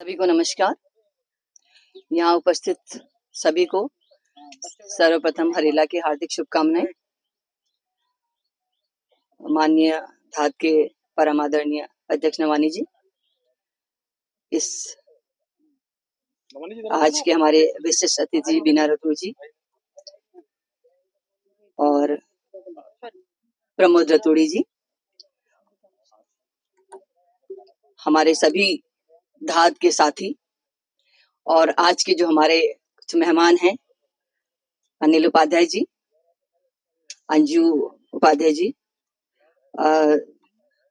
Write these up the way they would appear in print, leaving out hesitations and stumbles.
सभी को नमस्कार। यहाँ उपस्थित सभी को सर्वप्रथम हरेला की हार्दिक शुभकामनाएं। माननीय धाद के परम आदरणीय अध्यक्ष नवानी जी, इस आज के हमारे विशिष्ट अतिथि बीना रतूर जी और प्रमोद रतूड़ी जी, हमारे सभी धाद के साथी और आज के जो हमारे कुछ मेहमान हैं, अनिल उपाध्याय जी, अंजू उपाध्याय जी,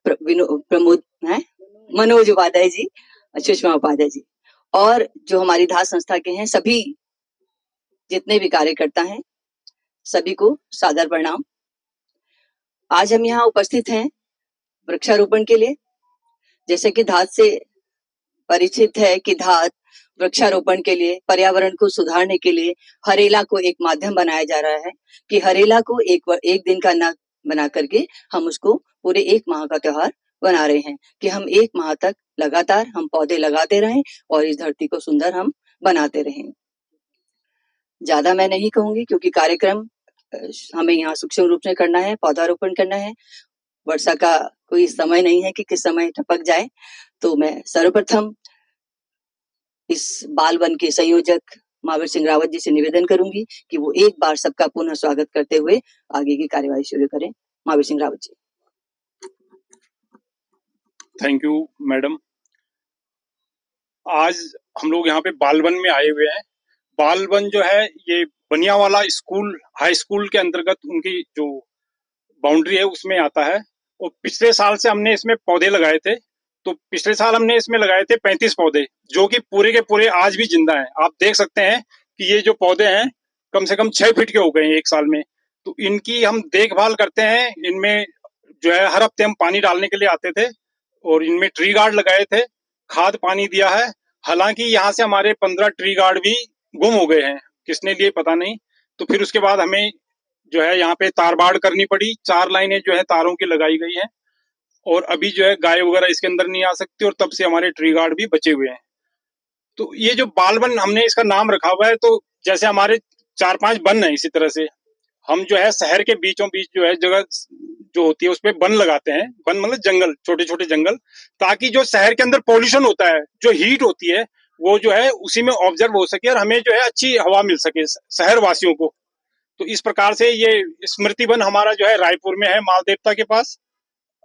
प्रमोद है, मनोज उपाध्याय जी, सुषमा उपाध्याय जी, और जो हमारी धाद संस्था के हैं सभी जितने भी कार्यकर्ता हैं, सभी को सादर प्रणाम। आज हम यहाँ उपस्थित हैं वृक्षारोपण के लिए। जैसे कि धाद से परिचित है कि धाद वृक्षारोपण के लिए, पर्यावरण को सुधारने के लिए हरेला को एक माध्यम बनाया जा रहा है कि हरेला को एक दिन का न बना करके हम उसको पूरे एक माह का त्योहार बना रहे हैं कि हम एक माह तक लगातार हम पौधे लगाते रहें और इस धरती को सुंदर हम बनाते रहें। ज्यादा मैं नहीं कहूंगी क्योंकि कार्यक्रम हमें यहाँ सूक्ष्म रूप से करना है, पौधारोपण करना है। वर्षा का कोई समय नहीं है कि किस समय टपक जाए। तो मैं सर्वप्रथम इस बाल वन के संयोजक महावीर सिंह रावत जी से निवेदन करूंगी कि वो एक बार सबका पुनः स्वागत करते हुए आगे की कार्यवाही शुरू करें। Mahavir Singh Rawat ji. Thank you madam. आज हम लोग यहाँ पे बाल वन में आए हुए हैं। बाल वन जो है ये बनियावाला स्कूल, हाई स्कूल के अंतर्गत उनकी जो बाउंड्री है उसमें आता है। और पिछले साल से हमने इसमें पौधे लगाए थे। तो पिछले साल हमने इसमें लगाए थे 35 पौधे, जो कि पूरे के पूरे आज भी जिंदा हैं। आप देख सकते हैं कि ये जो पौधे हैं कम से कम 6 फीट के हो गए हैं एक साल में। तो इनकी हम देखभाल करते हैं। इनमें जो है हर हफ्ते हम पानी डालने के लिए आते थे और इनमें ट्री गार्ड लगाए थे, खाद पानी दिया है। हालांकि यहाँ से हमारे 15 ट्री गार्ड भी गुम हो गए हैं, किसने लिए पता नहीं। तो फिर उसके बाद हमें जो है यहाँ पे तार बाड़ करनी पड़ी। 4 लाइनें जो है तारों की लगाई गई हैं और अभी जो है गाय वगैरह इसके अंदर नहीं आ सकती और तब से हमारे ट्री गार्ड भी बचे हुए हैं। तो ये जो बाल वन हमने इसका नाम रखा हुआ है, तो जैसे हमारे 4-5 वन है, इसी तरह से हम जो है शहर के बीचों बीच जो है जगह जो होती है उसपे वन लगाते हैं। वन मतलब जंगल, छोटे छोटे जंगल, ताकि जो शहर के अंदर पॉल्यूशन होता है, जो हीट होती है, वो जो है उसी में ऑब्जर्व हो सके और हमें जो है अच्छी हवा मिल सके शहर वासियों को। तो इस प्रकार से ये स्मृति वन हमारा जो है रायपुर में है, माल देवता के पास,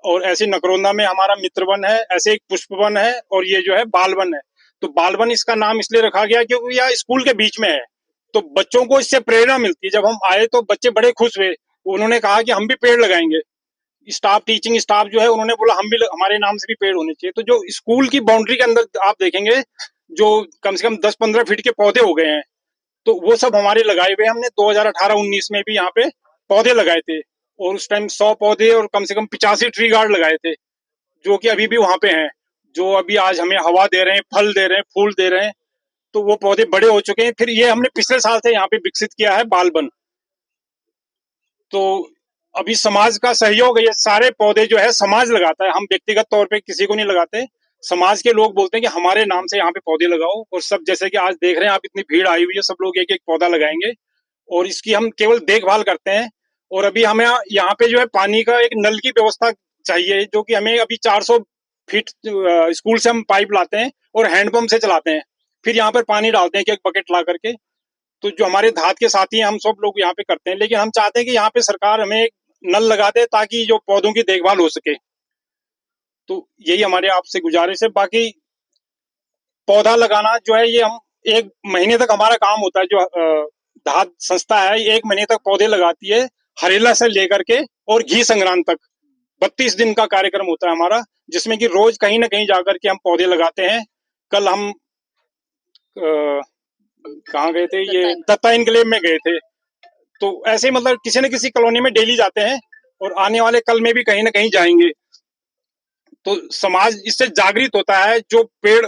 और ऐसे नकरोंदा में हमारा मित्र वन है, ऐसे एक पुष्प वन है और ये जो है बाल वन है। तो बाल वन इसका नाम इसलिए रखा गया क्योंकि यह स्कूल के बीच में है। तो बच्चों को इससे प्रेरणा मिलती है। जब हम आए तो बच्चे बड़े खुश हुए, उन्होंने कहा कि हम भी पेड़ लगाएंगे। स्टाफ, टीचिंग स्टाफ जो है उन्होंने बोला हम भी, हमारे नाम से भी पेड़ होने चाहिए। तो जो स्कूल की बाउंड्री के अंदर आप देखेंगे जो कम से कम 10-15 फीट के पौधे हो गए हैं, तो वो सब हमारे लगाए हुए। हमने 2018-19 में भी यहाँ पे पौधे लगाए थे और उस टाइम 100 पौधे और कम से कम 85 ट्री गार्ड लगाए थे, जो कि अभी भी वहां पे हैं, जो अभी आज हमें हवा दे रहे हैं, फल दे रहे हैं, फूल दे रहे हैं। तो वो पौधे बड़े हो चुके हैं। फिर ये हमने पिछले साल से यहाँ पे विकसित किया है बाल वन। तो अभी समाज का सहयोग, ये सारे पौधे जो है समाज लगाता है, हम व्यक्तिगत तौर पे किसी को नहीं लगाते। समाज के लोग बोलते हैं कि हमारे नाम से यहाँ पे पौधे लगाओ, और सब जैसे कि आज देख रहे हैं आप, इतनी भीड़ आई हुई है, सब लोग एक एक पौधा लगाएंगे और इसकी हम केवल देखभाल करते हैं। और अभी हमें यहाँ पे जो है पानी का एक नल की व्यवस्था चाहिए, जो कि हमें अभी 400 फीट स्कूल से हम पाइप लाते हैं और हैंडपंप से चलाते हैं, फिर यहाँ पर पानी डालते हैं कि एक बकेट ला करके। तो जो हमारे धात के साथी हैं हम सब लोग यहाँ पे करते हैं, लेकिन हम चाहते हैं कि यहाँ पे सरकार हमें एक नल लगा दे ताकि जो पौधों की देखभाल हो सके। तो यही हमारे आपसे गुजारिश है। बाकी पौधा लगाना जो है ये हम 1 महीने तक हमारा काम होता है। जो धात संस्था है 1 महीने तक पौधे लगाती है, हरेला से लेकर के और घी संग्रांत तक 32 दिन का कार्यक्रम होता है हमारा, जिसमें कि रोज कहीं ना कहीं जाकर के हम पौधे लगाते हैं। कल हम कहाँ गए थे, ये दत्ता इनकलेव में गए थे। तो ऐसे मतलब किसी न किसी कॉलोनी में डेली जाते हैं और आने वाले कल में भी कहीं ना कहीं जाएंगे। तो समाज इससे जागृत होता है। जो पेड़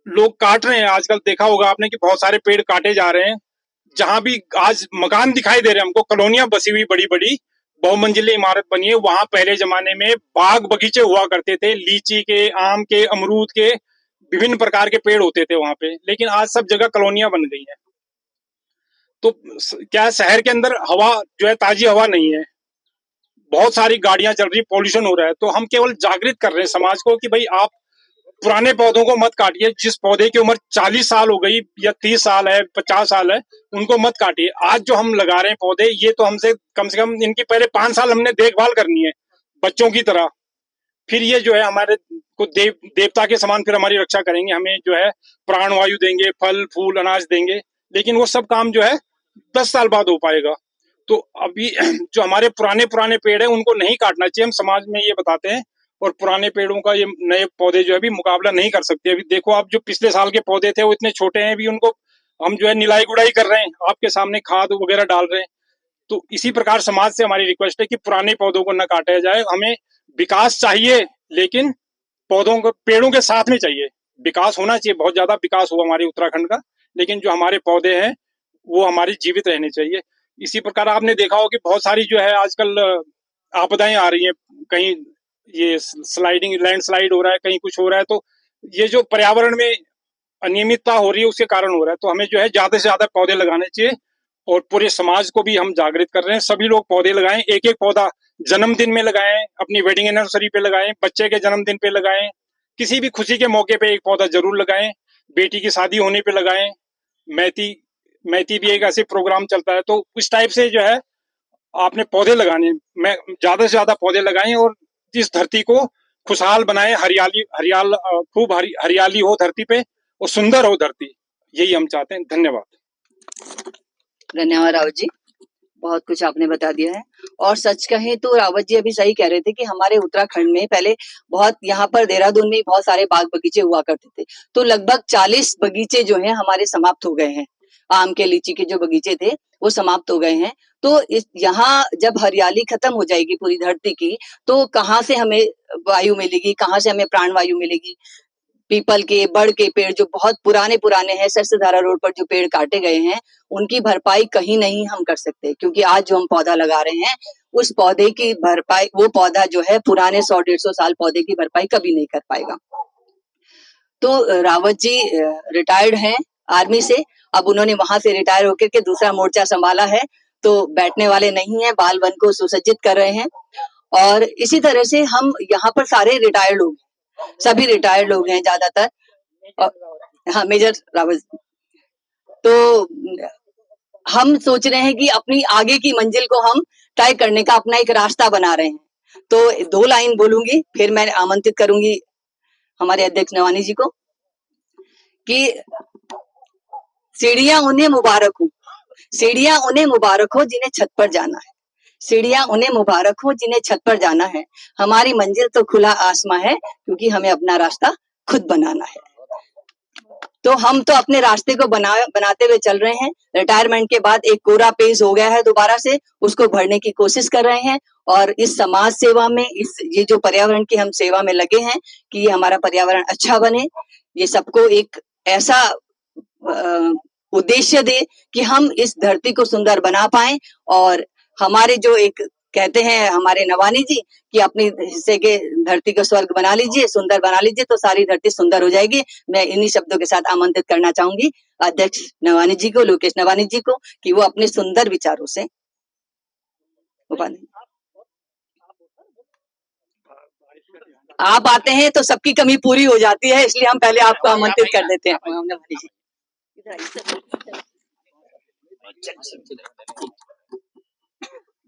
लोग काट रहे हैं आजकल, देखा होगा आपने कि बहुत सारे पेड़ काटे जा रहे हैं। जहां भी आज मकान दिखाई दे रहे हैं हमको, कॉलोनियां बसी हुई बड़ी बड़ी बहुमंजिली इमारत बनी है, वहां पहले जमाने में बाग बगीचे हुआ करते थे, लीची के, आम के, अमरूद के, विभिन्न प्रकार के पेड़ होते थे वहां पे, लेकिन आज सब जगह कॉलोनियां बन गई हैं। तो क्या है, शहर के अंदर हवा जो है ताजी हवा नहीं है, बहुत सारी गाड़ियां चल रही, पॉल्यूशन हो रहा है। तो हम केवल जागृत कर रहे हैं समाज को कि भाई आप पुराने पौधों को मत काटिए। जिस पौधे की उम्र 40 साल हो गई या 30 साल है, 50 साल है, उनको मत काटिए। आज जो हम लगा रहे हैं पौधे, ये तो हमसे कम से कम इनकी पहले 5 साल हमने देखभाल करनी है बच्चों की तरह। फिर ये जो है हमारे को देवता के समान फिर हमारी रक्षा करेंगे, हमें जो है प्राण वायु देंगे, फल फूल अनाज देंगे। लेकिन वो सब काम जो है 10 साल बाद हो पाएगा। तो अभी जो हमारे पुराने पुराने पेड़ है उनको नहीं काटना चाहिए, हम समाज में ये बताते हैं। और पुराने पेड़ों का ये नए पौधे जो है अभी मुकाबला नहीं कर सकते। अभी देखो आप, जो पिछले साल के पौधे थे वो इतने छोटे हैं, अभी उनको हम जो है निलाई गुड़ाई कर रहे हैं, आपके सामने खाद वगैरह डाल रहे हैं। तो इसी प्रकार समाज से हमारी रिक्वेस्ट है कि पुराने पौधों को न काटा जाए। हमें विकास चाहिए, लेकिन पौधों को पेड़ों के साथ में चाहिए। विकास होना चाहिए, बहुत ज्यादा विकास हुआ हमारे उत्तराखंड का, लेकिन जो हमारे पौधे हैं वो हमारी जीवित रहने चाहिए। इसी प्रकार आपने देखा हो कि बहुत सारी जो है आजकल आपदाएं आ रही हैं, कहीं ये स्लाइडिंग लैंडस्लाइड हो रहा है, कहीं कुछ हो रहा है। तो ये जो पर्यावरण में अनियमितता हो रही है उसके कारण हो रहा है। तो हमें जो है ज्यादा से ज्यादा पौधे लगाने चाहिए, और पूरे समाज को भी हम जागृत कर रहे हैं। सभी लोग पौधे लगाएं, एक एक पौधा जन्मदिन में लगाएं, अपनी वेडिंग एनिवर्सरी पे लगाएं, बच्चे के जन्मदिन पे लगाएं, किसी भी खुशी के मौके पे एक पौधा जरूर लगाएं, बेटी की शादी होने पे लगाएं। मैती मैती भी एक ऐसे प्रोग्राम चलता है। तो इस टाइप से जो है आपने पौधे लगाने, मैं ज्यादा से ज्यादा पौधे लगाएं और इस धरती को खुशहाल बनाएं, खूब हरियाली हो धरती पे और सुंदर हो धरती। यही हम चाहते हैं। धन्यवाद। धन्यवाद रावत जी, बहुत कुछ आपने बता दिया है। और सच कहें तो रावत जी अभी सही कह रहे थे कि हमारे उत्तराखंड में पहले बहुत, यहाँ पर देहरादून में बहुत सारे बाग बगीचे हुआ करते थे। तो लगभग 40 बगीचे जो हैं हमारे समाप्त हो गए हैं। आम के लीची के जो बगीचे थे वो समाप्त हो गए हैं। तो इस यहाँ जब हरियाली खत्म हो जाएगी पूरी धरती की, तो कहाँ से हमें वायु मिलेगी, कहाँ से हमें प्राण वायु मिलेगी। पीपल के, बड़ के पेड़ जो बहुत पुराने पुराने हैं, सरसधारा रोड पर जो पेड़ काटे गए हैं, उनकी भरपाई कहीं नहीं हम कर सकते, क्योंकि आज जो हम पौधा लगा रहे हैं उस पौधे की भरपाई, वो पौधा जो है पुराने 100-150 साल पौधे की भरपाई कभी नहीं कर पाएगा। तो रावत जी रिटायर्ड हैं आर्मी से, अब उन्होंने वहां से रिटायर होकर के दूसरा मोर्चा संभाला है, तो बैठने वाले नहीं है, बाल वन को सुसज्जित कर रहे हैं। और इसी तरह से हम यहाँ पर सारे रिटायर्ड लोग, सभी रिटायर्ड लोग हैं ज्यादातर। हाँ, मेजर रावत। तो हम सोच रहे हैं कि अपनी आगे की मंजिल को हम तय करने का अपना एक रास्ता बना रहे हैं। तो 2 लाइन बोलूंगी, फिर मैं आमंत्रित करूंगी हमारे अध्यक्ष नवानी जी को कि सीढ़ियां उन्हें मुबारक हो, सीढ़ियां उन्हें मुबारक हो जिन्हें छत पर जाना है, सीढ़ियां उन्हें मुबारक हो जिन्हें छत पर जाना है। हमारी मंजिल तो खुला आसमां है, क्योंकि हमें अपना रास्ता खुद बनाना है। तो हम तो अपने रास्ते को बनाते हुए चल रहे हैं। रिटायरमेंट के बाद एक कोरा पेज हो गया है, दोबारा से उसको भरने की कोशिश कर रहे हैं। और इस समाज सेवा में, ये जो पर्यावरण की हम सेवा में लगे हैं कि ये हमारा पर्यावरण अच्छा बने, ये सबको एक ऐसा उद्देश्य दे कि हम इस धरती को सुंदर बना पाएं। और हमारे जो एक कहते हैं हमारे नवानी जी कि अपनी हिस्से के धरती को स्वर्ग बना लीजिए, सुंदर बना लीजिए, तो सारी धरती सुंदर हो जाएगी। मैं इन्हीं शब्दों के साथ आमंत्रित करना चाहूंगी अध्यक्ष नवानी जी को, लोकेश नवानी जी को, कि वो अपने सुंदर विचारों से आप आते हैं तो सबकी कमी पूरी हो जाती है, इसलिए हम पहले आपको आमंत्रित कर देते हैं। नवानी जी,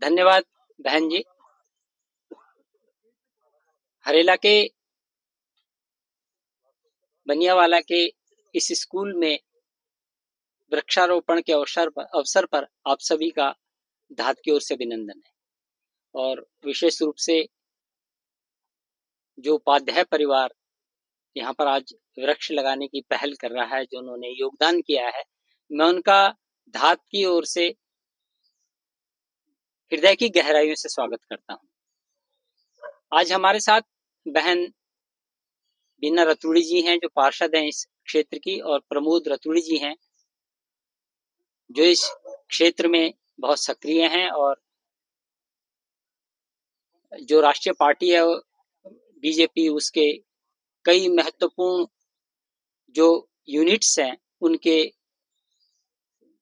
धन्यवाद बहन जी। हरेला के बनियावाला के इस स्कूल में वृक्षारोपण के अवसर पर आप सभी का धात की ओर से अभिनंदन है। और विशेष रूप से जो उपाध्याय परिवार यहाँ पर आज वृक्ष लगाने की पहल कर रहा है, जो उन्होंने योगदान किया है, मैं उनका धात की ओर से हृदय की गहराइयों से स्वागत करता हूँ। आज हमारे साथ बहन बीना रतूड़ी जी हैं, जो पार्षद हैं इस क्षेत्र की, और प्रमोद रतूड़ी जी हैं, जो इस क्षेत्र में बहुत सक्रिय हैं और जो राष्ट्रीय पार्टी है बीजेपी, उसके कई महत्वपूर्ण जो यूनिट्स हैं उनके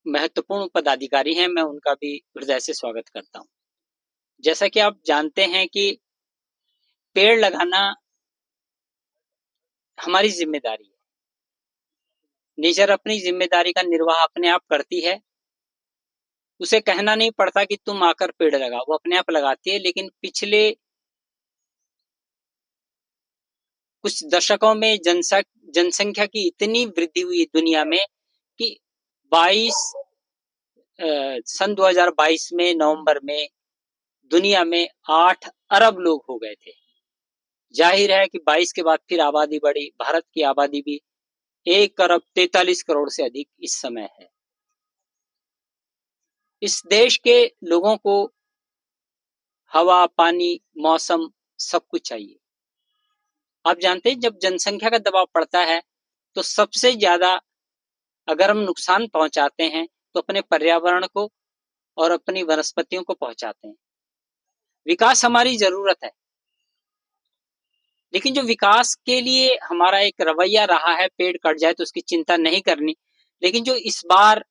महत्वपूर्ण पदाधिकारी हैं, मैं उनका भी हृदय से स्वागत करता हूं। जैसा कि आप जानते हैं कि पेड़ लगाना हमारी जिम्मेदारी है। नेचर अपनी जिम्मेदारी का निर्वाह अपने आप करती है। उसे कहना नहीं पड़ता कि तुम आकर पेड़ लगाओ, वो अपने आप लगाती है। लेकिन पिछले कुछ दशकों में जनसंख्या की इतनी वृद्धि हुई दुनिया में कि 22 सन 2022 में नवंबर में दुनिया में 8 अरब लोग हो गए थे। जाहिर है कि 22 के बाद फिर आबादी बढ़ी। भारत की आबादी भी 1 अरब 43 करोड़ से अधिक इस समय है। इस देश के लोगों को हवा, पानी, मौसम सब कुछ चाहिए। आप जानते हैं जब जनसंख्या का दबाव पड़ता है तो सबसे ज्यादा अगर हम नुकसान पहुंचाते हैं तो अपने पर्यावरण को और अपनी वनस्पतियों को पहुंचाते हैं। विकास हमारी जरूरत है, लेकिन जो विकास के लिए हमारा एक रवैया रहा है, पेड़ कट जाए तो उसकी चिंता नहीं करनी। लेकिन जो इस बार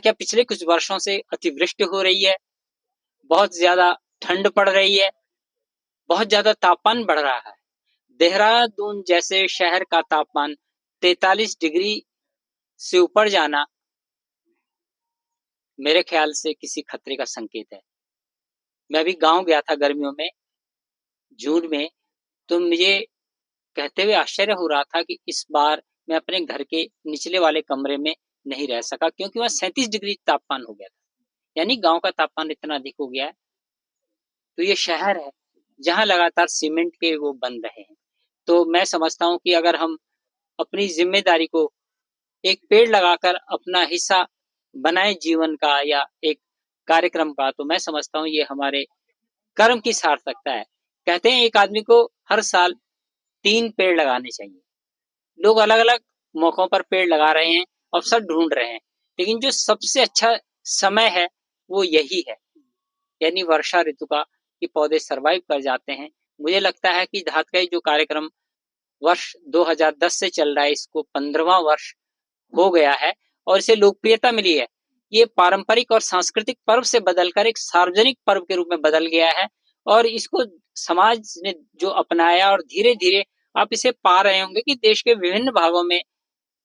क्या पिछले कुछ वर्षों से अतिवृष्टि हो रही है, बहुत ज्यादा ठंड पड़ रही है, बहुत ज्यादा तापमान बढ़ रहा है। देहरादून जैसे शहर का तापमान 43 डिग्री से ऊपर जाना मेरे ख्याल से किसी खतरे का संकेत है। मैं अभी गांव गया था गर्मियों में, जून में, तो मुझे कहते हुए आश्चर्य हो रहा था कि इस बार मैं अपने घर के निचले वाले कमरे में नहीं रह सका, क्योंकि वहां 37 डिग्री तापमान हो गया था। यानी गांव का तापमान इतना अधिक हो गया है। तो ये शहर है जहां लगातार सीमेंट के वो बन रहे हैं। तो मैं समझता हूं कि अगर हम अपनी जिम्मेदारी को एक पेड़ लगाकर अपना हिस्सा बनाए जीवन का या एक कार्यक्रम का, तो मैं समझता हूं ये हमारे कर्म की सार्थकता है। कहते हैं एक आदमी को हर साल 3 पेड़ लगाने चाहिए। लोग अलग अलग मौकों पर पेड़ लगा रहे हैं, अवसर ढूंढ रहे हैं, लेकिन जो सबसे अच्छा समय है वो यही है, यानी वर्षा ऋतु का, कि पौधे सरवाइव कर जाते हैं। मुझे लगता है कि धात का जो कार्यक्रम वर्ष 2010 से चल रहा है, इसको 15वां वर्ष हो गया है और इसे लोकप्रियता मिली है। ये पारंपरिक और सांस्कृतिक पर्व से बदलकर एक सार्वजनिक पर्व के रूप में बदल गया है और इसको समाज ने जो अपनाया और धीरे धीरे आप इसे पा रहे होंगे कि देश के विभिन्न भागों में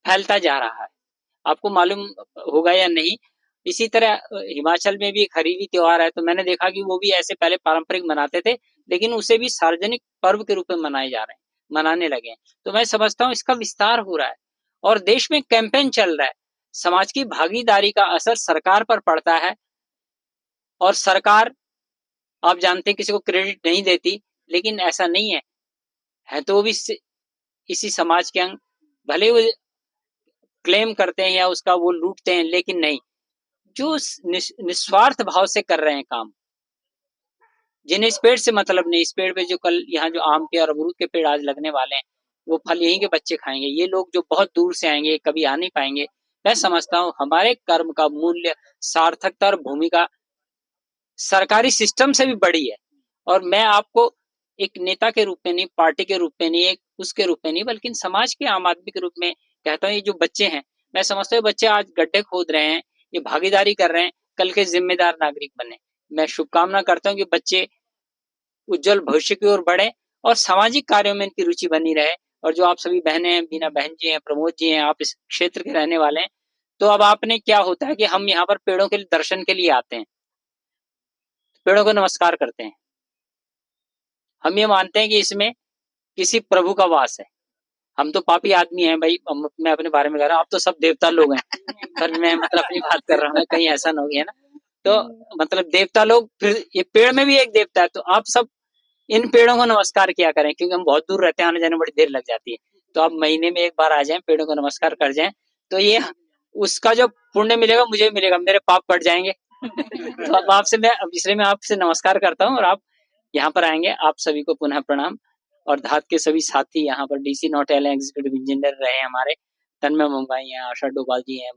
फैलता जा रहा है। आपको मालूम होगा या नहीं, इसी तरह हिमाचल में भी एक हरीली त्योहार है, तो मैंने देखा कि वो भी ऐसे पहले पारंपरिक मनाते थे, लेकिन उसे भी सार्वजनिक पर्व के रूप में मनाने लगे हैं। तो मैं समझता हूँ इसका विस्तार हो रहा है और देश में कैंपेन चल रहा है। समाज की भागीदारी का असर सरकार पर पड़ता है और सरकार, आप जानते हैं, किसी को क्रेडिट नहीं देती, लेकिन ऐसा नहीं है तो वो भी इसी समाज के अंग, भले वो क्लेम करते हैं या उसका वो लूटते हैं, लेकिन नहीं, जो निस्वार्थ भाव से कर रहे हैं काम, जिन्हें इस पेड़ से मतलब नहीं, इस पेड़ पे जो कल यहाँ जो आम के और अमरूद के पेड़ आज लगने वाले हैं, वो फल यहीं के बच्चे खाएंगे। ये लोग जो बहुत दूर से आएंगे, कभी आ नहीं पाएंगे। मैं समझता हूँ हमारे कर्म का मूल्य, सार्थकता और भूमिका सरकारी सिस्टम से भी बड़ी है। और मैं आपको एक नेता के रूप में नहीं, पार्टी के रूप में नहीं, एक उसके रूप में नहीं, बल्कि समाज के आम आदमी के रूप में कहता हूँ, ये जो बच्चे हैं, मैं समझता हूँ बच्चे आज गड्ढे खोद रहे हैं, ये भागीदारी कर रहे हैं, कल के जिम्मेदार नागरिक बने। मैं शुभकामना करता हूँ कि बच्चे उज्जवल भविष्य की ओर बढ़े और सामाजिक कार्यों में इनकी रुचि बनी रहे। और जो आप सभी बहनें हैं, बीना बहन जी हैं, प्रमोद जी हैं, आप इस क्षेत्र के रहने वाले हैं, तो अब आपने क्या होता है कि हम यहाँ पर पेड़ों के दर्शन के लिए आते हैं, पेड़ों को नमस्कार करते हैं। हम ये मानते हैं कि इसमें किसी प्रभु का वास है। हम तो पापी आदमी हैं भाई, मैं अपने बारे में कह रहा हूँ, आप तो सब देवता लोग हैं पर मैं मतलब अपनी बात कर रहा हूँ, कहीं ऐसा ना हो गया ना। तो मतलब देवता लोग, फिर ये पेड़ में भी एक देवता है, तो आप सब इन पेड़ों को नमस्कार किया करें, क्योंकि हम बहुत दूर रहते हैं, आने जाने में बड़ी देर लग जाती है। तो आप महीने में एक बार आ जाएं, पेड़ों को नमस्कार कर जाएं, तो ये उसका जो पुण्य मिलेगा मुझे मिलेगा, मेरे पाप कट जाएंगे। तो अब आपसे मैं, इसलिए मैं आपसे नमस्कार करता हूँ और आप यहाँ पर आएंगे। आप सभी को पुनः प्रणाम। और धात के सभी साथी यहाँ पर DC नौटियाल एग्जीक्यूटिव इंजीनियर रहे हमारे, तन्मय मुंबई हैं, आशा डोभाल जी हैं,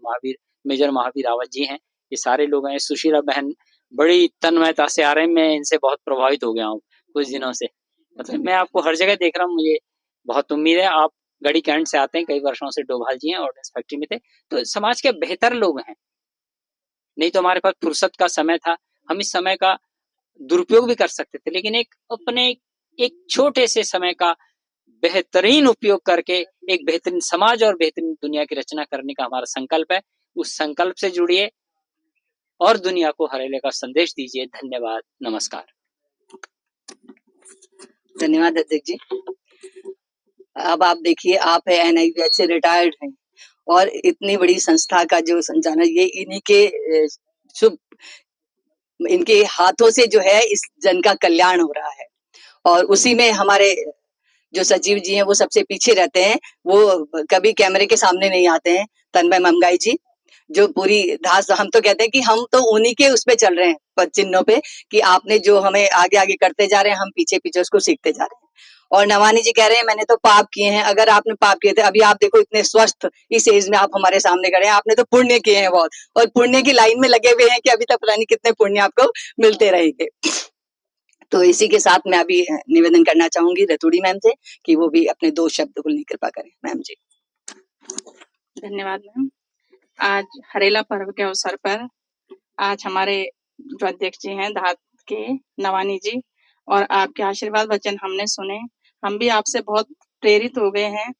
मेजर महावीर रावत जी हैं, ये सारे लोग हैं। सुशीला बहन बड़ी तन्मयता से आ रहे हैं, मैं इनसे बहुत प्रभावित हो गया हूँ कुछ दिनों से। मतलब मैं आपको हर जगह देख रहा हूँ, मुझे बहुत उम्मीद है आप गढ़ी कैंट से आते हैं, कई वर्षों से डोभाल जी हैं, ऑर्डिनेंस फैक्ट्री में थे, तो समाज के बेहतर लोग हैं। नहीं तो हमारे पास फुर्सत का समय था, हम इस समय का दुरुपयोग भी कर सकते थे, लेकिन अपने एक छोटे से समय का बेहतरीन उपयोग करके एक बेहतरीन समाज और बेहतरीन दुनिया की रचना करने का हमारा संकल्प है। उस संकल्प से जुड़िए और दुनिया को हरेले का संदेश दीजिए। धन्यवाद, नमस्कार। धन्यवाद अध्यक्ष जी। अब आप देखिए, आप है NIVH से रिटायर्ड हैं और इतनी बड़ी संस्था का जो संचालन, ये इन्हीं के शुभ, इनके हाथों से जो है इस जन का कल्याण हो रहा है। और उसी में हमारे जो सचिव जी हैं वो सबसे पीछे रहते हैं, वो कभी कैमरे के सामने नहीं आते हैं। तन्मय ममगाई जी, जो पूरी धास, हम तो कहते हैं कि हम तो उन्हीं के उस पे चल रहे हैं, पद चिन्हों पे, कि आपने जो हमें आगे आगे करते जा रहे हैं, हम पीछे पीछे उसको सीखते जा रहे हैं। और नवानी जी कह रहे हैं मैंने तो पाप किए हैं। अगर आपने पाप किए थे, अभी आप देखो इतने स्वस्थ इस एज में आप हमारे सामने खड़े हैं, आपने तो पुण्य किए हैं बहुत, और पुण्य की लाइन में लगे हुए हैं कि अभी तक पता नहीं कितने पुण्य आपको मिलते रहेंगे। तो इसी के साथ मैं अभी निवेदन करना चाहूंगी रतूड़ी मैम से कि वो भी अपने 2 शब्द बोलने की कृपा करें। मैम जी। धन्यवाद मैम। आज हरेला पर्व के अवसर पर आज हमारे जो अध्यक्ष जी हैं धात के नवानी जी, और आपके आशीर्वाद वचन हमने सुने, हम भी आपसे बहुत प्रेरित हो गए हैं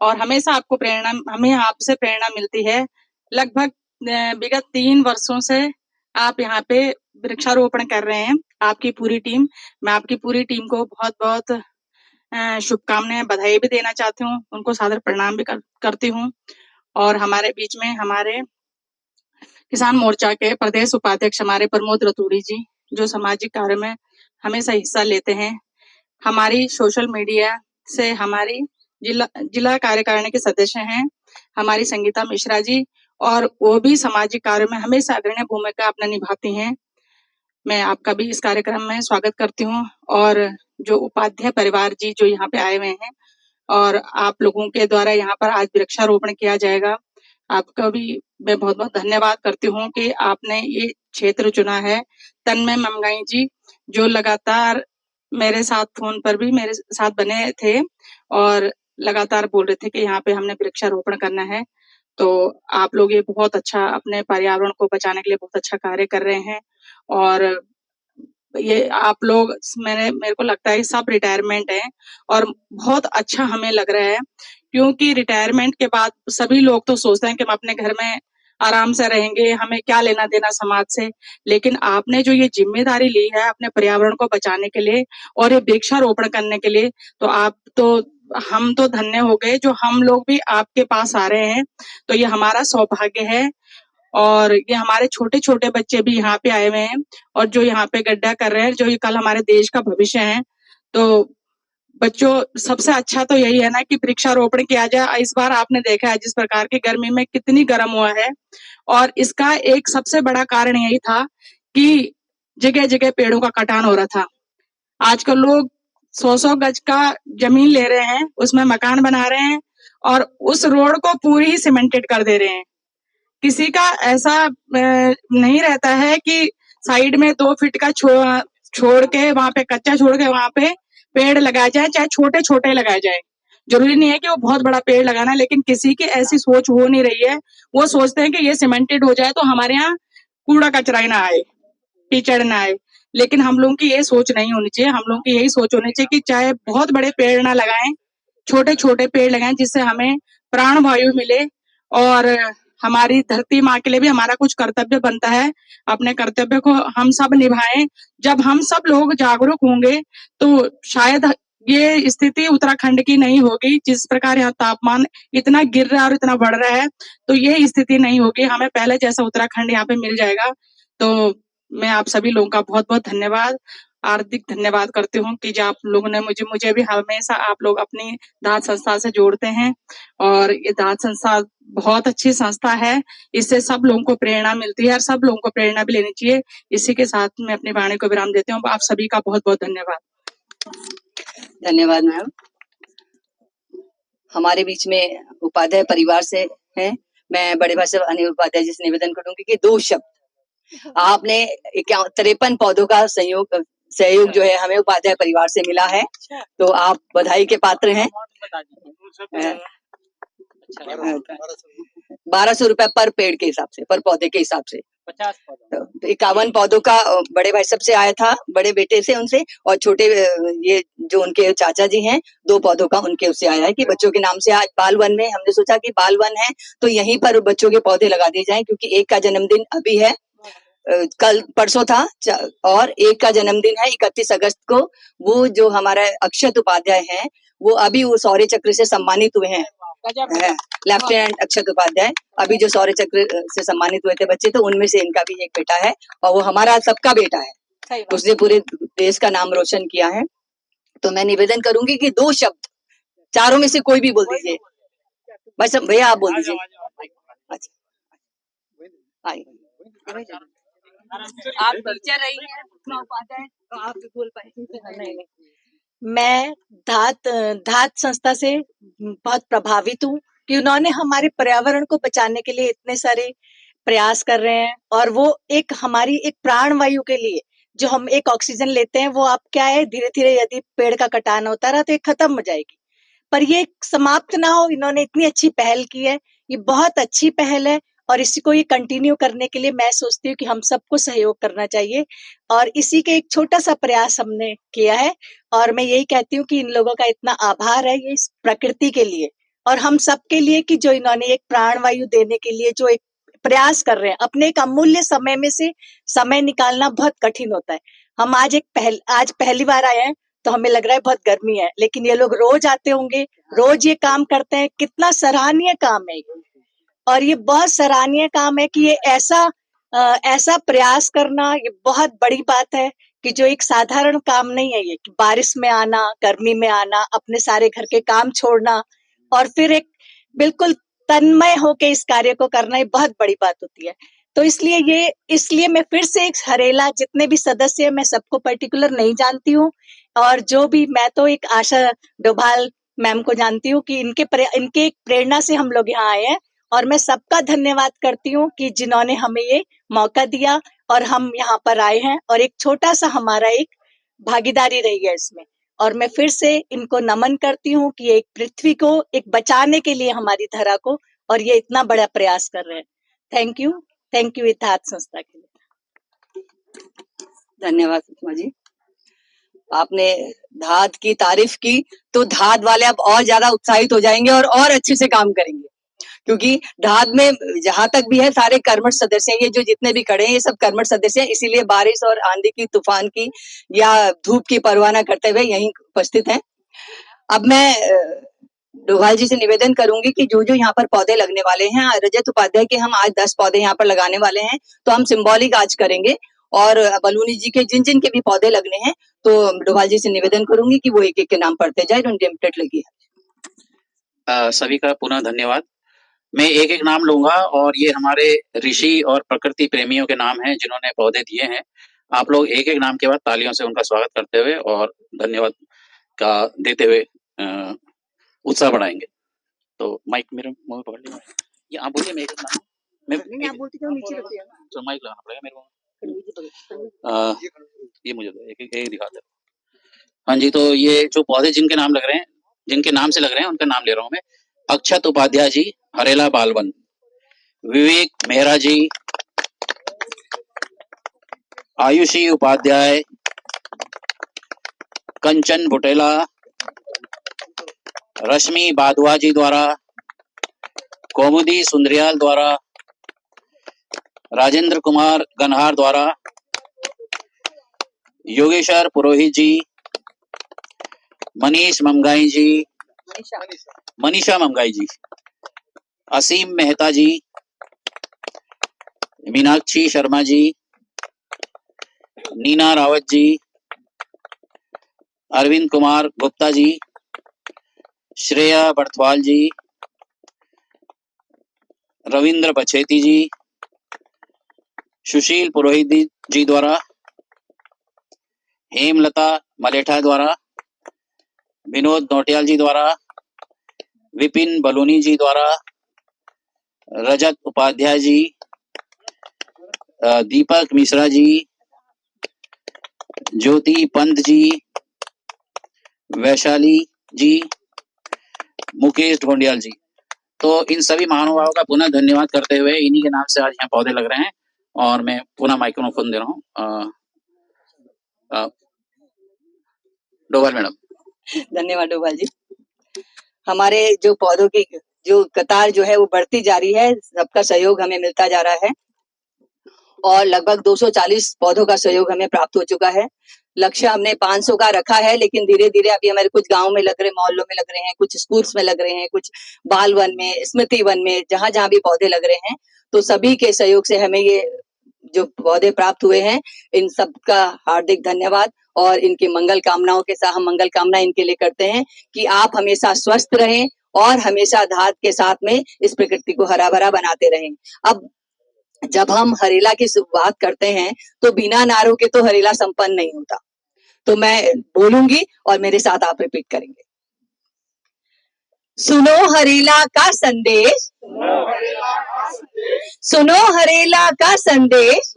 और हमेशा हमें आपसे प्रेरणा मिलती है। लगभग विगत 3 वर्षों से आप यहाँ पे वृक्षारोपण कर रहे हैं, आपकी पूरी टीम। मैं आपकी पूरी टीम को बहुत बहुत शुभकामनाएं, बधाई भी देना चाहती हूँ, उनको सादर प्रणाम भी करती हूँ। और हमारे बीच में हमारे किसान मोर्चा के प्रदेश उपाध्यक्ष हमारे प्रमोद रतूड़ी जी, जो सामाजिक कार्य में हमेशा हिस्सा लेते हैं। हमारी सोशल मीडिया से हमारी जिला कार्यकारिणी के सदस्य हैं हमारी संगीता मिश्रा जी, और वो भी सामाजिक कार्य में हमेशा अग्रणी भूमिका अपना निभाती हैं। मैं आपका भी इस कार्यक्रम में स्वागत करती हूँ। और जो उपाध्याय परिवार जी जो यहाँ पे आए हुए हैं, और आप लोगों के द्वारा यहाँ पर आज वृक्षारोपण किया जाएगा, आपका भी मैं बहुत बहुत धन्यवाद करती हूँ कि आपने ये क्षेत्र चुना है। तन्मय ममगाई जी, जो लगातार मेरे साथ फोन पर भी मेरे साथ बने थे और लगातार बोल रहे थे कि यहाँ पे हमने वृक्षारोपण करना है, तो आप लोग ये बहुत अच्छा अपने पर्यावरण को बचाने के लिए बहुत अच्छा कार्य कर रहे हैं। और ये आप लोग, मेरे को लगता है सब रिटायरमेंट है और बहुत अच्छा हमें लग रहा है, क्योंकि रिटायरमेंट के बाद सभी लोग तो सोचते हैं कि हम अपने घर में आराम से रहेंगे, हमें क्या लेना देना समाज से। लेकिन आपने जो ये जिम्मेदारी ली है अपने पर्यावरण को बचाने के लिए और ये वृक्षारोपण करने के लिए, तो हम तो धन्य हो गए जो हम लोग भी आपके पास आ रहे हैं। तो ये हमारा सौभाग्य है। और ये हमारे छोटे छोटे बच्चे भी यहाँ पे आए हुए हैं और जो यहाँ पे गड्ढा कर रहे हैं, जो ये कल हमारे देश का भविष्य है। तो बच्चों, सबसे अच्छा तो यही है ना कि वृक्षारोपण किया जाए। इस बार आपने देखा है जिस प्रकार की गर्मी में कितनी गर्म हुआ है, और इसका एक सबसे बड़ा कारण यही था कि जगह जगह पेड़ों का कटान हो रहा था। आजकल लोग 100-100 गज का जमीन ले रहे हैं, उसमें मकान बना रहे हैं और उस रोड को पूरी ही सीमेंटेड कर दे रहे हैं। किसी का ऐसा नहीं रहता है कि साइड में 2 फीट का छोड़ के वहां पे कच्चा छोड़ के वहां पे पेड़ लगाए जाए, चाहे छोटे छोटे लगाए जाए। जरूरी नहीं है कि वो बहुत बड़ा पेड़ लगाना, लेकिन किसी की ऐसी सोच हो नहीं रही है। वो सोचते हैं कि ये सीमेंटेड हो जाए तो हमारे यहाँ कूड़ा कचरा ना आए, कीचड़ ना आए। लेकिन हम लोगों की ये सोच नहीं होनी चाहिए। हम लोगों की यही सोच होनी चाहिए कि चाहे बहुत बड़े पेड़ ना लगाएं, छोटे छोटे पेड़ लगाएं, जिससे हमें प्राण वायु मिले और हमारी धरती माँ के लिए भी हमारा कुछ कर्तव्य बनता है। अपने कर्तव्य को हम सब निभाएं। जब हम सब लोग जागरूक होंगे तो शायद ये स्थिति उत्तराखंड की नहीं होगी। जिस प्रकार यहाँ तापमान इतना गिर रहा है और इतना बढ़ रहा है, तो ये स्थिति नहीं होगी। हमें पहले जैसा उत्तराखंड यहाँ पे मिल जाएगा। तो मैं आप सभी लोगों का बहुत बहुत धन्यवाद, हार्दिक धन्यवाद करती हूँ कि जो आप लोगों ने मुझे भी हमेशा आप लोग अपनी दात संस्था से जोड़ते हैं। और ये दात संस्था बहुत अच्छी संस्था है, इससे सब लोगों को प्रेरणा मिलती है और सब लोगों को प्रेरणा भी लेनी चाहिए। इसी के साथ मैं अपनी वाणी को विराम देती हूँ। आप सभी का बहुत बहुत धन्यवाद। धन्यवाद मैम। हमारे बीच में उपाध्याय परिवार से हैं। मैं बड़े भाई साहब अनिल उपाध्याय जी से निवेदन करूंगी कि 2 शब्द। आपने 53 पौधों का सहयोग जो है हमें उपाध्याय परिवार से मिला है, तो आप बधाई के पात्र हैं। 1200 रुपए पर पेड़ के हिसाब से, पर पौधे के हिसाब से 50 पौधों। तो 51 पौधों का बड़े भाई साहब से आया था, बड़े बेटे से उनसे, और छोटे ये जो उनके चाचा जी हैं 2 पौधों का उनके उससे आया है कि बच्चों के नाम से। आज बाल वन में हमने सोचा कि बाल वन है तो यहीं पर बच्चों के पौधे लगा दिए जाएं, क्योंकि एक का जन्मदिन अभी है, कल परसों था, और एक का जन्मदिन है 31 अगस्त को। वो जो हमारा अक्षत उपाध्याय हैं वो अभी वो शौर्य चक्र से सम्मानित हुए हैं, लेफ्टिनेंट अक्षत उपाध्याय अभी जो शौर्य चक्र से सम्मानित हुए थे बच्चे, तो उनमें से इनका भी एक बेटा है, और वो हमारा सबका बेटा है, उसने पूरे देश का नाम रोशन किया है। तो मैं निवेदन करूंगी कि 2 शब्द चारों में से कोई भी बोल दीजिए। बस भैया आप बोल दीजिए। अच्छा, आप टीचर रही हैं उपाध्याय, तो आप भी बोल पाएंगे। मैं धात संस्था से बहुत प्रभावित हूँ कि उन्होंने हमारे पर्यावरण को बचाने के लिए इतने सारे प्रयास कर रहे हैं, और वो एक हमारी एक प्राण वायु के लिए जो हम एक ऑक्सीजन लेते हैं, वो आप क्या है धीरे धीरे यदि पेड़ का कटान होता रहा तो ये खत्म हो जाएगी, पर ये समाप्त ना हो। इन्होंने इतनी अच्छी पहल की है, ये बहुत अच्छी पहल है, और इसी को ये कंटिन्यू करने के लिए मैं सोचती हूँ कि हम सबको सहयोग करना चाहिए, और इसी के एक छोटा सा प्रयास हमने किया है। और मैं यही कहती हूँ कि इन लोगों का इतना आभार है ये इस प्रकृति के लिए और हम सबके लिए कि जो इन्होंने एक प्राणवायु देने के लिए जो एक प्रयास कर रहे हैं। अपने एक अमूल्य समय में से समय निकालना बहुत कठिन होता है। हम आज पहली बार आए हैं तो हमें लग रहा है बहुत गर्मी है, लेकिन ये लोग रोज आते होंगे, रोज ये काम करते हैं। कितना सराहनीय काम है ये, और ये बहुत सराहनीय काम है कि ये ऐसा प्रयास करना, ये बहुत बड़ी बात है कि जो एक साधारण काम नहीं है ये, कि बारिश में आना, गर्मी में आना, अपने सारे घर के काम छोड़ना और फिर एक बिल्कुल तन्मय होके इस कार्य को करना, ये बहुत बड़ी बात होती है। तो इसलिए मैं फिर से एक हरेला जितने भी सदस्य हैं, मैं सबको पर्टिकुलर नहीं जानती हूँ, और जो भी मैं तो एक आशा डोभाल मैम को जानती हूँ कि इनके एक प्रेरणा से हम लोग यहाँ आए हैं, और मैं सबका धन्यवाद करती हूँ कि जिन्होंने हमें ये मौका दिया और हम यहाँ पर आए हैं, और एक छोटा सा हमारा एक भागीदारी रही है इसमें। और मैं फिर से इनको नमन करती हूँ कि एक पृथ्वी को एक बचाने के लिए, हमारी धरा को, और ये इतना बड़ा प्रयास कर रहे हैं। थैंक यू धात संस्था के लिए। धन्यवाद सुषमा जी, आपने धात की तारीफ की तो धात वाले अब और ज्यादा उत्साहित हो जाएंगे और अच्छे से काम करेंगे, क्योंकि धात में जहां तक भी है सारे कर्मठ सदस्य हैं। ये जो जितने भी खड़े हैं ये सब कर्मठ सदस्य हैं, इसीलिए बारिश और आंधी की, तूफान की या धूप की परवाह न करते हुए यहीं उपस्थित हैं। अब मैं डोभाल जी से निवेदन करूंगी कि जो जो यहाँ पर पौधे लगने वाले हैं, रजत उपाध्याय के हम आज 10 पौधे यहाँ पर लगाने वाले हैं, तो हम सिंबॉलिक आज करेंगे, और बलूनी जी के जिन जिन के भी पौधे लगने हैं, तो डोभाल जी से निवेदन करूंगी कि वो एक एक के नाम पढ़ते जाए, उनकी नेमप्लेट लगी है। सभी का पुनः धन्यवाद। मैं एक एक नाम लूंगा, और ये हमारे ऋषि और प्रकृति प्रेमियों के नाम हैं जिन्होंने पौधे दिए हैं। आप लोग एक एक नाम के बाद तालियों से उनका स्वागत करते हुए और धन्यवाद का देते हुए उत्साह बढ़ाएंगे। तो माइक मेरे मुंह में पकड़ लिया, ये आप बोलिए, मैं एक नाम मैं आप बोलते जाओ, नीचे रखिए, तो माइक लगाना पड़ेगा मेरे को। ये मुझे एक दिखाते हैं। हाँ जी, तो ये जो पौधे जिनके नाम लग रहे हैं, जिनके नाम से लग रहे हैं, उनका नाम ले रहा हूँ मैं। अक्षत उपाध्याय जी, हरेला बालवन। विवेक मेहरा जी, आयुषी उपाध्याय, कंचन बुटेला, रश्मि बाधवा जी द्वारा, कौमुदी सुंदरियाल द्वारा, राजेंद्र कुमार गन्हार द्वारा, योगेश्वर पुरोहित जी, मनीष ममगाई जी, मनीषा ममगाई जी, असीम मेहता जी, मीनाक्षी शर्मा जी, नीना रावत जी, अरविंद कुमार गुप्ता जी, श्रेया बर्थवाल जी, रविंद्र बछेती जी, सुशील पुरोहित जी द्वारा, हेमलता मलेठा द्वारा, विनोद नौटियाल जी द्वारा, विपिन बलूनी जी द्वारा, रजत उपाध्याय जी, दीपक मिश्रा जी, ज्योति पंत जी, वैशाली जी, मुकेश ढोंडियाल जी। तो इन सभी महानुभावों का पुनः धन्यवाद करते हुए इन्हीं के नाम से आज यहाँ पौधे लग रहे हैं और मैं पुनः माइक्रोफोन दे रहा हूँ डोभाल मैडम। धन्यवाद डोभाल जी। हमारे जो पौधों की जो कतार जो है वो बढ़ती जा रही है, सबका सहयोग हमें मिलता जा रहा है और लगभग 240 पौधों का सहयोग हमें प्राप्त हो चुका है। लक्ष्य हमने 500 का रखा है, लेकिन धीरे धीरे अभी हमारे कुछ गांव में लग रहे, मोहल्लों में लग रहे हैं, कुछ स्कूल्स में लग रहे हैं, कुछ बाल वन में, स्मृति वन में, जहां जहां भी पौधे लग रहे हैं, तो सभी के सहयोग से हमें ये जो पौधे प्राप्त हुए हैं, इन सबका हार्दिक धन्यवाद। और इनकी मंगल कामनाओं के साथ हम मंगल कामना इनके लिए करते हैं कि आप हमेशा स्वस्थ रहें और हमेशा धात के साथ में इस प्रकृति को हरा भरा बनाते रहें। अब जब हम हरेला की शुरुआत करते हैं तो बिना नारों के तो हरेला संपन्न नहीं होता। तो मैं बोलूंगी और मेरे साथ आप रिपीट करेंगे। सुनो हरेला का संदेश, सुनो हरेला का संदेश,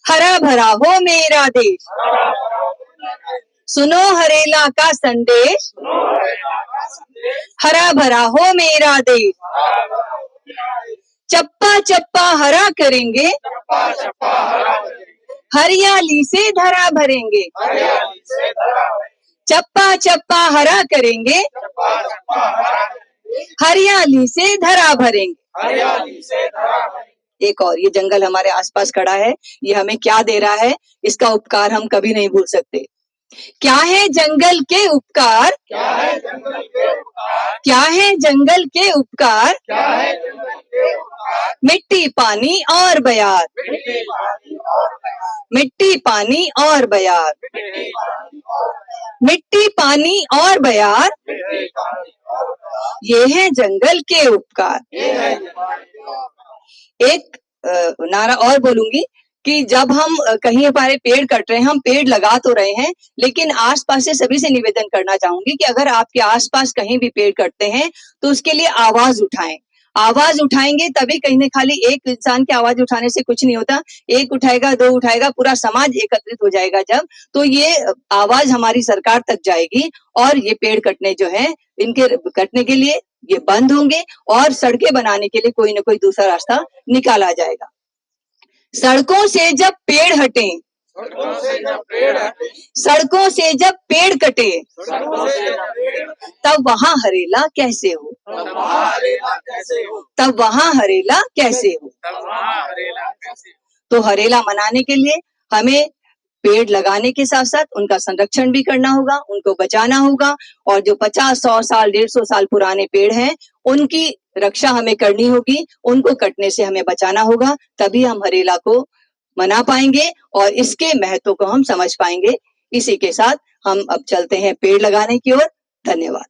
हरा भरा हो मेरा देश। सुनो हरेला का संदेश, हरा भरा हो मेरा देश। चप्पा चप्पा हरा करेंगे, हरियाली से धरा भरेंगे। चप्पा चप्पा हरा करेंगे, हरियाली से धरा भरेंगे। एक और, ये जंगल हमारे आसपास खड़ा है, ये हमें क्या दे रहा है, इसका उपकार हम कभी नहीं भूल सकते। क्या है जंगल के उपकार, क्या है जंगल के उपकार, मिट्टी पानी और बयार, मिट्टी पानी और बयार, मिट्टी पानी और बयार, ये है जंगल के उपकार। एक नारा और बोलूंगी कि जब हम कहीं हमारे पेड़ कट रहे हैं, हम पेड़ लगा तो रहे हैं, लेकिन आसपास से सभी से निवेदन करना चाहूंगी कि अगर आपके आसपास कहीं भी पेड़ कटते हैं तो उसके लिए आवाज उठाएं। आवाज उठाएंगे तभी, कहीं न खाली एक इंसान की आवाज उठाने से कुछ नहीं होता। एक उठाएगा, दो उठाएगा, पूरा समाज एकत्रित हो जाएगा जब, तो ये आवाज हमारी सरकार तक जाएगी और ये पेड़ कटने जो है, इनके कटने के लिए ये बंद होंगे और सड़कें बनाने के लिए कोई ना कोई दूसरा रास्ता निकाला जाएगा। सड़कों से जब पेड़ हटे, सड़कों से जब पेड़ कटे, तब वहां हरेला कैसे हो, तब वहां हरेला कैसे हो। तो हरेला मनाने के लिए हमें पेड़ लगाने के साथ साथ उनका संरक्षण भी करना होगा, उनको बचाना होगा, और जो 50-100 साल 150 साल पुराने पेड़ हैं उनकी रक्षा हमें करनी होगी, उनको कटने से हमें बचाना होगा, तभी हम हरेला को मना पाएंगे और इसके महत्व को हम समझ पाएंगे। इसी के साथ हम अब चलते हैं पेड़ लगाने की ओर। धन्यवाद।